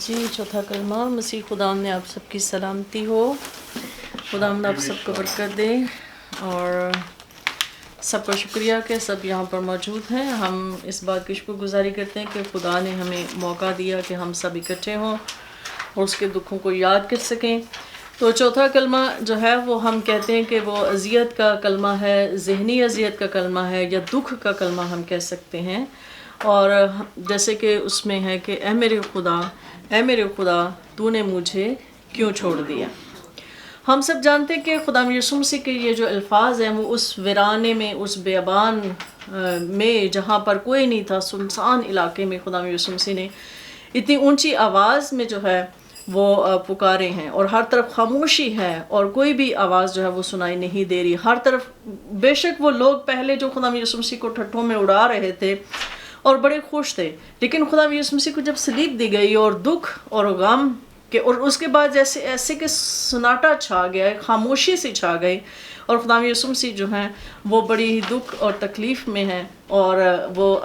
جی چوتھا کلمہ مسیح خداوند نے آپ سب کی سلامتی ہو. خداوند آپ سب کو برکت دے اور سب کا شکریہ کہ سب یہاں پر موجود ہیں. ہم اس بات کی شکر گزاری کرتے ہیں کہ خدا نے ہمیں موقع دیا کہ ہم سب اکٹھے ہوں اور اس کے دکھوں کو یاد کر سکیں. تو چوتھا کلمہ جو ہے وہ ہم کہتے ہیں کہ وہ اذیت کا کلمہ ہے، ذہنی اذیت کا کلمہ ہے یا دکھ کا کلمہ ہم کہہ سکتے ہیں. اور جیسے کہ اس میں ہے کہ اے میرے خدا تو نے مجھے کیوں چھوڑ دیا. ہم سب جانتے ہیں کہ خدا یسوع مسیح کے یہ جو الفاظ ہیں وہ اس ویرانے میں، اس بیابان میں جہاں پر کوئی نہیں تھا، سنسان علاقے میں خدا یسوع مسیح نے اتنی اونچی آواز میں جو ہے وہ پکارے ہیں اور ہر طرف خاموشی ہے اور کوئی بھی آواز جو ہے وہ سنائی نہیں دے رہی. ہر طرف بے شک وہ لوگ پہلے جو خدا یسوع مسیح کو ٹھٹھوں میں اڑا رہے تھے اور بڑے خوش تھے، لیکن خدا یسوع مسیح کو جب صلیب دی گئی اور دکھ اور غم کہ اور اس کے بعد جیسے ایسے کہ سناٹا چھا گیا، خاموشی سے چھا گئی اور خدا یسوع مسیح جو ہیں وہ بڑی ہی دکھ اور تکلیف میں ہیں اور وہ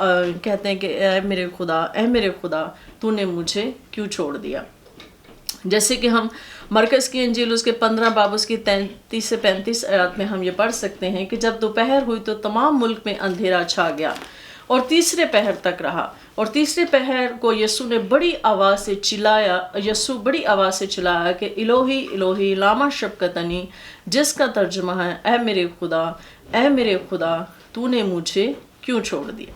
کہتے ہیں کہ اے میرے خدا تو نے مجھے کیوں چھوڑ دیا. جیسے کہ ہم مرکز کی انجیل اس کے 15 باب اس کی 33 سے 35 آیات میں ہم یہ پڑھ سکتے ہیں کہ جب دوپہر ہوئی تو تمام ملک میں اندھیرا چھا گیا اور تیسرے پہر تک رہا. اور تیسرے پہر کو یسوع نے بڑی آواز سے چلایا کہ الوہی الوہی لاما شبقتنی، جس کا ترجمہ ہے اے میرے خدا تو نے مجھے کیوں چھوڑ دیا.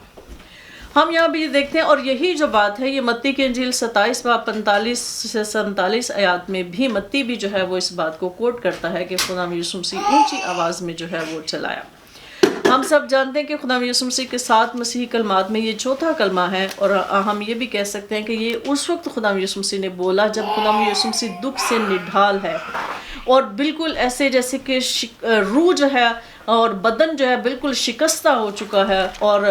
ہم یہاں بھی دیکھتے ہیں اور یہی جو بات ہے یہ متی کی انجیل 27 باب 45 سے 47 آیات میں بھی متی بھی جو ہے وہ اس بات کو کوٹ کرتا ہے کہ خدا یسوع مسیح اونچی آواز میں جو ہے وہ چلایا. ہم سب جانتے ہیں کہ خدا یسوع مسیح کے 7 مسیحی کلمات میں یہ چوتھا کلمہ ہے اور ہم یہ بھی کہہ سکتے ہیں کہ یہ اس وقت خدا یسوع مسیح نے بولا جب خدا یسوع مسیح دکھ سے نڈھال ہے اور بالکل ایسے جیسے کہ روح جو ہے اور بدن جو ہے بالکل شکستہ ہو چکا ہے اور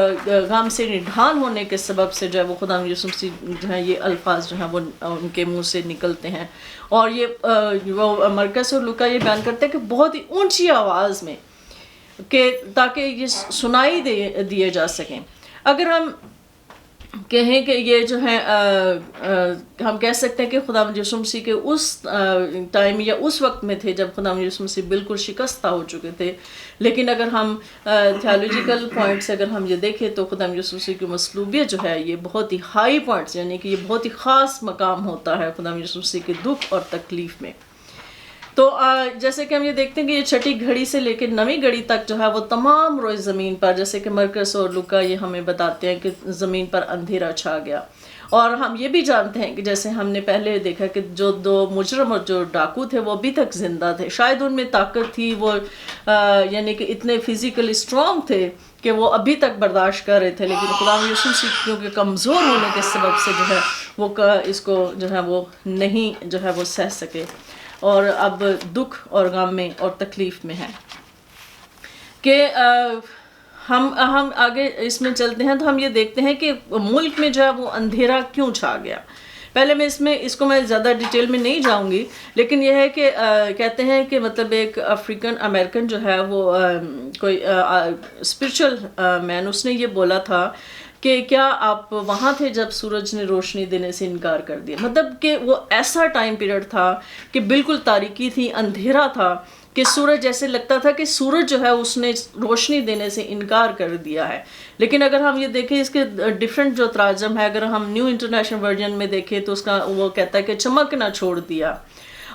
غم سے نڈھال ہونے کے سبب سے جو ہے وہ خدا یسوع مسیح جو ہے یہ الفاظ جو ہیں وہ ان کے منہ سے نکلتے ہیں. اور یہ وہ مرکز اور لوکا یہ بیان کرتے ہیں کہ بہت ہی اونچی آواز میں کہ تاکہ یہ سنائی دیے جا سکیں. اگر ہم کہیں کہ یہ جو ہے ہم کہہ سکتے ہیں کہ خدا یسوع مسیح کے اس ٹائم یا اس وقت میں تھے جب خدا یسوع مسیح بالکل شکستہ ہو چکے تھے، لیکن اگر ہم تھیولوجیکل پوائنٹ سے اگر ہم یہ دیکھیں تو خدا یسوع مسیح کی مصلوبیت جو ہے یہ بہت ہی ہائی پوائنٹس یعنی کہ یہ بہت ہی خاص مقام ہوتا ہے خدا یسوع مسیح کے دکھ اور تکلیف میں. تو جیسے کہ ہم یہ دیکھتے ہیں کہ یہ چھٹی گھڑی سے لے کے 9ویں گھڑی تک جو ہے وہ تمام روز زمین پر، جیسے کہ مرکز اور لوکا یہ ہمیں بتاتے ہیں کہ زمین پر اندھیرا چھا گیا. اور ہم یہ بھی جانتے ہیں کہ جیسے ہم نے پہلے دیکھا کہ جو 2 مجرم اور جو ڈاکو تھے وہ ابھی تک زندہ تھے. شاید ان میں طاقت تھی، وہ یعنی کہ اتنے فزیکلی اسٹرانگ تھے کہ وہ ابھی تک برداشت کر رہے تھے، لیکن خدا یسوع مسیح کیونکہ کمزور ہونے کے سبب سے جو ہے وہ اس کو جو ہے وہ نہیں جو ہے وہ سہ سکے اور اب دکھ اور غم میں اور تکلیف میں ہے. کہ ہم آگے اس میں چلتے ہیں تو ہم یہ دیکھتے ہیں کہ ملک میں جو ہے وہ اندھیرا کیوں چھا گیا. پہلے میں اس کو زیادہ ڈیٹیل میں نہیں جاؤں گی، لیکن یہ ہے کہ کہتے ہیں کہ مطلب ایک افریقن امریکن جو ہے وہ کوئی اسپرچل مین، اس نے یہ بولا تھا کہ کیا آپ وہاں تھے جب سورج نے روشنی دینے سے انکار کر دیا. مطلب کہ وہ ایسا ٹائم پیریڈ تھا کہ بالکل تاریکی تھی، اندھیرا تھا کہ سورج جیسے لگتا تھا کہ سورج جو ہے اس نے روشنی دینے سے انکار کر دیا ہے. لیکن اگر ہم یہ دیکھیں اس کے ڈفرینٹ جو تراجم ہے، اگر ہم نیو انٹرنیشنل ورژن میں دیکھیں تو اس کا وہ کہتا ہے کہ چمکنا چھوڑ دیا.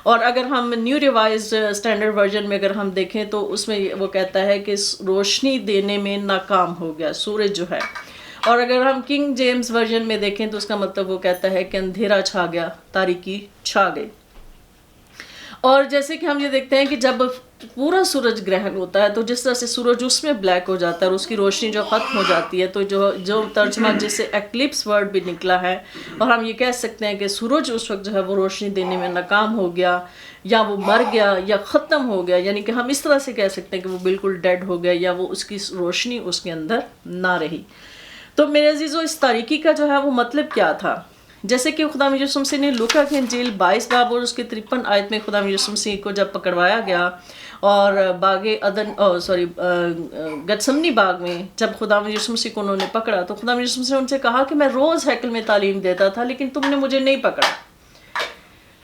اور اگر ہم نیو ریوائزڈ اسٹینڈرڈ ورژن میں اگر ہم دیکھیں تو اس میں وہ کہتا ہے کہ روشنی دینے میں ناکام ہو گیا سورج جو ہے. اور اگر ہم کنگ جیمز ورژن میں دیکھیں تو اس کا مطلب وہ کہتا ہے کہ اندھیرا چھا گیا، تاریکی چھا گئی. اور جیسے کہ ہم یہ دیکھتے ہیں کہ جب پورا سورج گرہن ہوتا ہے تو جس طرح سے سورج اس میں بلیک ہو جاتا ہے اور اس کی روشنی جو ختم ہو جاتی ہے، تو جو ترجمہ جس سے ایکلپس ورڈ بھی نکلا ہے، اور ہم یہ کہہ سکتے ہیں کہ سورج اس وقت جو ہے وہ روشنی دینے میں ناکام ہو گیا یا وہ مر گیا یا ختم ہو گیا. یعنی کہ ہم اس طرح سے کہہ سکتے ہیں کہ وہ بالکل ڈیڈ ہو گیا یا وہ اس کی روشنی اس کے اندر نہ رہی. تو میرے عزیزو اس تاریکی کا جو ہے وہ مطلب کیا تھا؟ جیسے کہ خدا یسوع مسیح نے لوکا کی انجیل 22 باب اور اس کے 53 آیت میں خدا یسوع مسیح کو جب پکڑوایا گیا اور گتسمنی باغ میں جب خدا یسوع مسیح کو انہوں نے پکڑا تو خدا یسوع مسیح نے ان سے کہا کہ میں روز ہیکل میں تعلیم دیتا تھا لیکن تم نے مجھے نہیں پکڑا.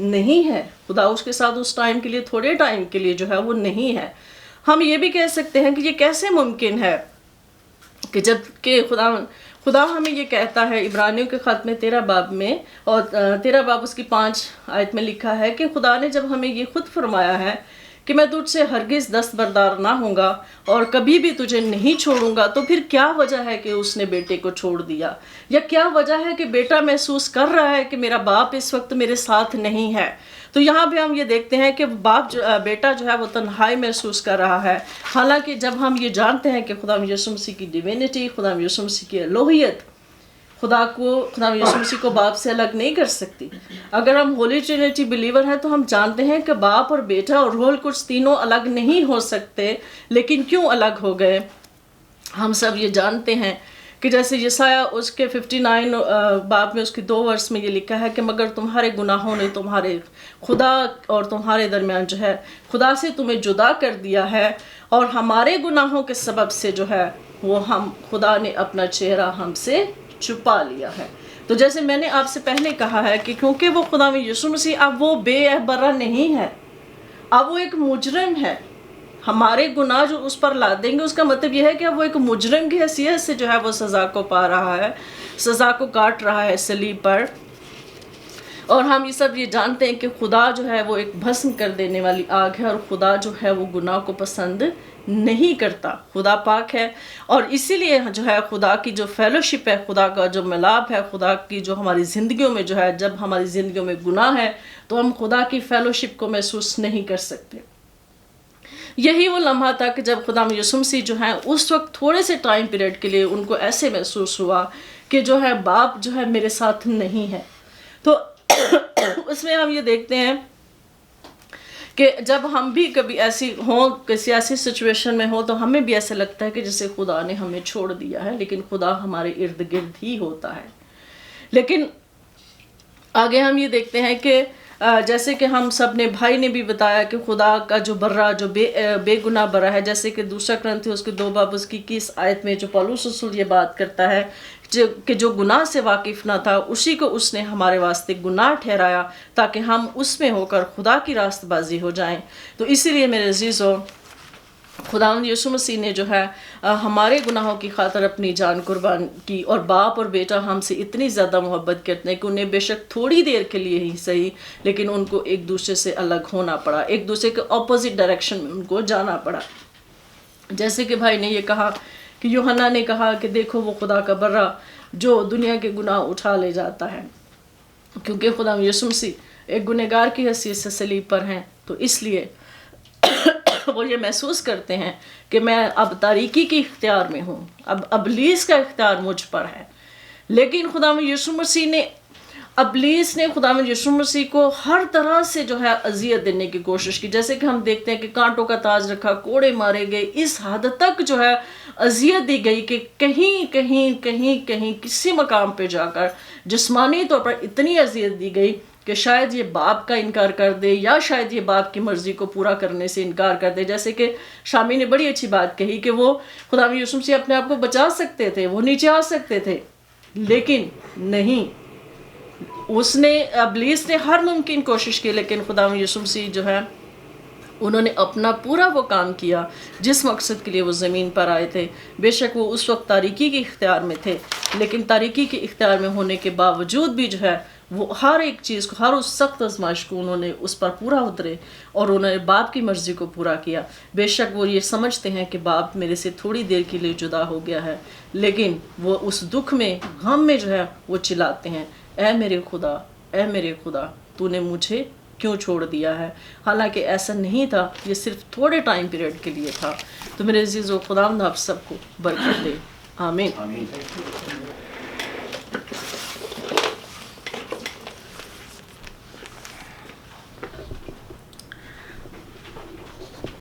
نہیں ہے، خدا اس کے ساتھ اس ٹائم کے لیے، تھوڑے ٹائم کے لیے جو ہے وہ نہیں ہے۔ ہم یہ بھی کہہ سکتے ہیں کہ یہ کیسے ممکن ہے کہ جب کہ خدا ہمیں یہ کہتا ہے عبرانیوں کے خط میں 13 باب میں، اور 13 باب اس کی 5 آیت میں لکھا ہے کہ خدا نے جب ہمیں یہ خود فرمایا ہے کہ میں تجھ سے ہرگز دستبردار نہ ہوں گا اور کبھی بھی تجھے نہیں چھوڑوں گا، تو پھر کیا وجہ ہے کہ اس نے بیٹے کو چھوڑ دیا؟ یا کیا وجہ ہے کہ بیٹا محسوس کر رہا ہے کہ میرا باپ اس وقت میرے ساتھ نہیں ہے؟ تو یہاں پہ ہم یہ دیکھتے ہیں کہ بیٹا جو ہے وہ تنہائی محسوس کر رہا ہے، حالانکہ جب ہم یہ جانتے ہیں کہ خدا یسوع مسیح کی ڈیوینٹی، خدا یسوع مسیح کی الوہیت خدا یسوع مسیح کو باپ سے الگ نہیں کر سکتی۔ اگر ہم ہولی ٹرینٹی بلیور ہیں تو ہم جانتے ہیں کہ باپ اور بیٹا اور روح القدس تینوں الگ نہیں ہو سکتے، لیکن کیوں الگ ہو گئے؟ ہم سب یہ جانتے ہیں کہ جیسے یسایہ اس کے 59 باب میں اس کی 2 ورس میں یہ لکھا ہے کہ مگر تمہارے گناہوں نے تمہارے خدا اور تمہارے درمیان جو ہے خدا سے تمہیں جدا کر دیا ہے، اور ہمارے گناہوں کے سبب سے جو ہے وہ خدا نے اپنا چہرہ ہم سے چھپا لیا ہے۔ تو جیسے میں نے آپ سے پہلے کہا ہے کہ کیونکہ وہ خدا یسوع مسیح اب وہ بے برہ نہیں ہے، اب وہ ایک مجرم ہے، ہمارے گناہ جو اس پر لا دیں گے اس کا مطلب یہ ہے کہ اب وہ ایک مجرم کی حیثیت سے جو ہے وہ سزا کو پا رہا ہے، سزا کو کاٹ رہا ہے صلیب پر۔ اور ہم یہ سب یہ جانتے ہیں کہ خدا جو ہے وہ ایک بھسم کر دینے والی آگ ہے، اور خدا جو ہے وہ گناہ کو پسند نہیں کرتا، خدا پاک ہے۔ اور اسی لیے جو ہے خدا کی جو فیلوشپ ہے، خدا کا جو ملاپ ہے، خدا کی جو ہماری زندگیوں میں جو ہے، جب ہماری زندگیوں میں گناہ ہے تو ہم خدا کی فیلوشپ کو محسوس نہیں کر سکتے۔ یہی وہ لمحہ تھا کہ جب خدا یسوع مسیح جو ہے اس وقت تھوڑے سے ٹائم پیریڈ کے لیے ان کو ایسے محسوس ہوا کہ جو ہے باپ جو ہے میرے ساتھ نہیں ہے۔ تو اس میں ہم یہ دیکھتے ہیں کہ جب ہم بھی کبھی ایسی ہوں، کسی ایسی سچویشن میں ہوں، تو ہمیں بھی ایسا لگتا ہے کہ جیسے خدا نے ہمیں چھوڑ دیا ہے، لیکن خدا ہمارے ارد گرد ہی ہوتا ہے۔ لیکن آگے ہم یہ دیکھتے ہیں کہ جیسے کہ ہم سب نے، بھائی نے بھی بتایا کہ خدا کا جو برہ، جو بے گناہ برہ ہے، جیسے کہ 2 کرنتھی اس کے 2 باب اس کی 21 آیت میں جو پولس رسول یہ بات کرتا ہے کہ جو گناہ سے واقف نہ تھا اسی کو اس نے ہمارے واسطے گناہ ٹھہرایا تاکہ ہم اس میں ہو کر خدا کی راست بازی ہو جائیں۔ تو اسی لیے میرے عزیزو، خداوند یسوع مسیح نے جو ہے ہمارے گناہوں کی خاطر اپنی جان قربان کی، اور باپ اور بیٹا ہم سے اتنی زیادہ محبت کرتے ہیں کہ انہیں بے شک تھوڑی دیر کے لیے ہی صحیح، لیکن ان کو ایک دوسرے سے الگ ہونا پڑا، ایک دوسرے کے اپوزٹ ڈائریکشن میں ان کو جانا پڑا۔ جیسے کہ بھائی نے یہ کہا کہ یوحنا نے کہا کہ دیکھو وہ خدا کا برہ جو دنیا کے گناہ اٹھا لے جاتا ہے، کیونکہ خدا یسوع مسیح ایک گنہگار کی حیثیت سے صلیب پر ہیں، تو اس لیے وہ یہ محسوس کرتے ہیں کہ میں اب تاریکی کی اختیار میں ہوں، اب ابلیس کا اختیار مجھ پر ہے۔ لیکن خدا یسوع مسیح نے، ابلیس نے خدا یسوع مسیح کو ہر طرح سے جو ہے اذیت دینے کی کوشش کی، جیسے کہ ہم دیکھتے ہیں کہ کانٹوں کا تاج رکھا، کوڑے مارے گئے، اس حد تک جو ہے اذیت دی گئی کہ کہیں کسی مقام پہ جا کر جسمانی طور پر اتنی اذیت دی گئی کہ شاید یہ باپ کا انکار کر دے، یا شاید یہ باپ کی مرضی کو پورا کرنے سے انکار کر دے۔ جیسے کہ شامی نے بڑی اچھی بات کہی کہ وہ خدا یسوع مسیح اپنے آپ کو بچا سکتے تھے، وہ نیچے آ سکتے تھے، لیکن نہیں، ابلیس نے ہر ممکن کوشش کی، لیکن خدا یسوع مسیح جو ہے انہوں نے اپنا پورا وہ کام کیا جس مقصد کے لیے وہ زمین پر آئے تھے۔ بے شک وہ اس وقت تاریکی کے اختیار میں تھے، لیکن تاریکی کے اختیار میں ہونے کے باوجود بھی جو ہے وہ ہر ایک چیز کو، ہر اس سخت آزمائش کو انہوں نے اس پر پورا اترے، اور انہوں نے باپ کی مرضی کو پورا کیا۔ بے شک وہ یہ سمجھتے ہیں کہ باپ میرے سے تھوڑی دیر کے لیے جدا ہو گیا ہے، لیکن وہ اس دکھ میں، غم میں جو ہے وہ چلاتے ہیں، اے میرے خدا، اے میرے خدا، تو نے مجھے کیوں چھوڑ دیا ہے؟ حالانکہ ایسا نہیں تھا، یہ صرف تھوڑے ٹائم پیریڈ کے لیے تھا۔ تو میرے عزیزو، خداوند آپ سب کو برکت دے، آمین۔